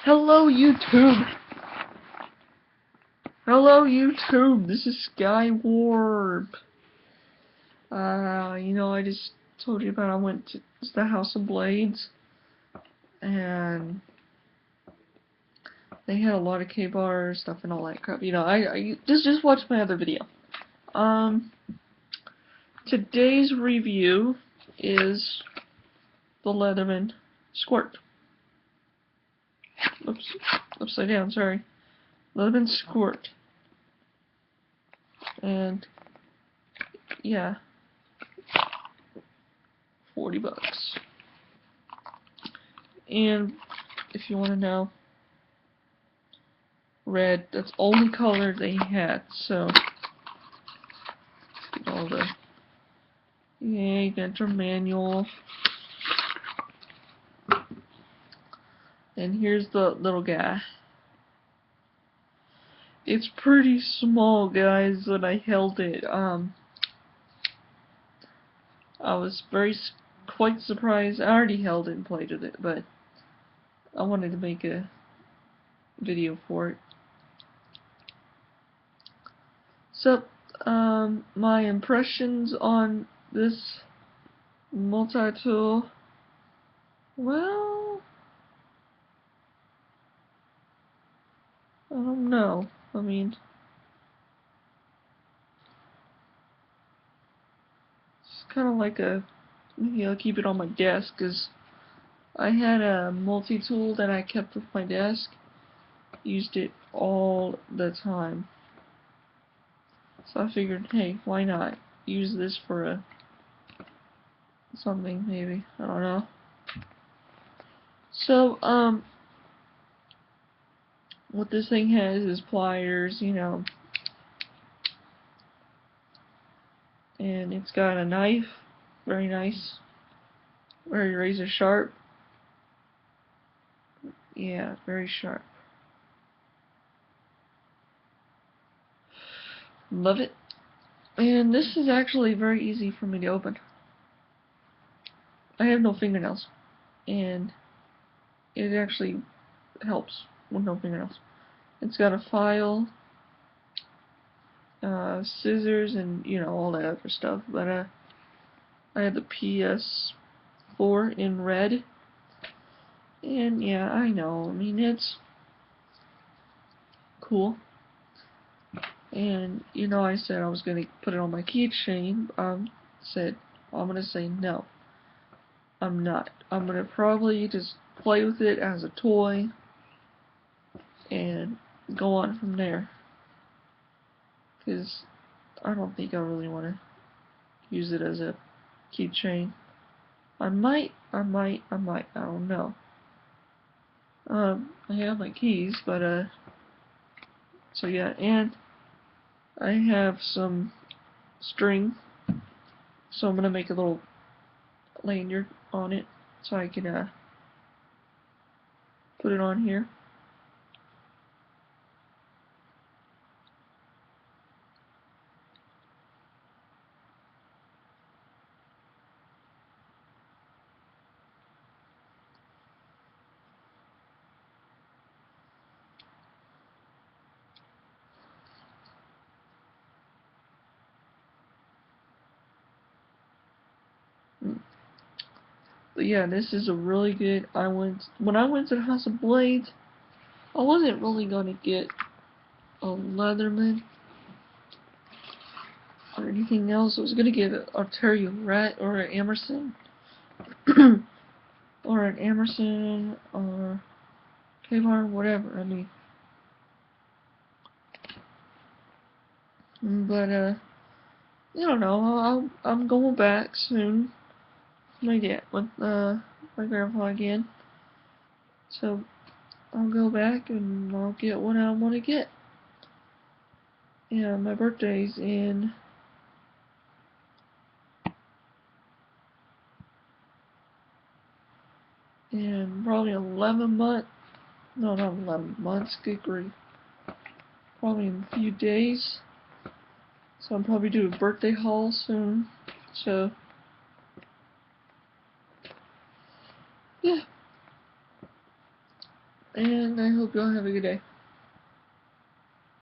Hello YouTube! Hello YouTube, this is Skywarp. I just told you about I went to the House of Blades and they had a lot of K-bar stuff and all that crap. I just watch my other video. Today's review is the Leatherman squirt. Oops, upside down, sorry. Leatherman squirt. And yeah, $40. And if you want to know, red, that's the only color they had, so all the you got your manual, and here's the little guy. It's pretty small, guys. When I held it, I was quite surprised. I already held it and played with it, but I wanted to make a video for it. So, my impressions on this multi-tool, well, I don't know. I mean, it's kind of like maybe I'll keep it on my desk, because I had a multi-tool that I kept with my desk, used it all the time. So I figured, hey, why not use this for something, maybe, I don't know. So, what this thing has is pliers, and it's got a knife, very nice, very razor sharp. Yeah, very sharp. Love it. And this is actually very easy for me to open. I have no fingernails, and it actually helps with no fingernails. It's got a file, scissors, and all that other stuff. But I have the ps4 in red, and yeah, I know. I mean, it's cool. And I said I was gonna put it on my keychain. Said I'm gonna say no. I'm not. I'm gonna probably just play with it as a toy and go on from there. Because I don't think I really want to use it as a keychain. I might, I don't know. I have my keys, but, so yeah, and I have some string, so I'm gonna make a little lanyard on it, so I can, put it on here. But yeah, this is a really good. When I went to the House of Blades, I wasn't really gonna get a Leatherman or anything else. I was gonna get a Ontario Rat or an Emerson, or an Emerson or K-bar, whatever. I mean, but I don't know. I'm going back soon. With my grandpa again. So I'll go back and I'll get what I want to get. Yeah, my birthday's in probably 11 months. No, not 11 months. Good grief. Probably in a few days. So I'll probably do a birthday haul soon. So yeah. and I hope you all have a good day.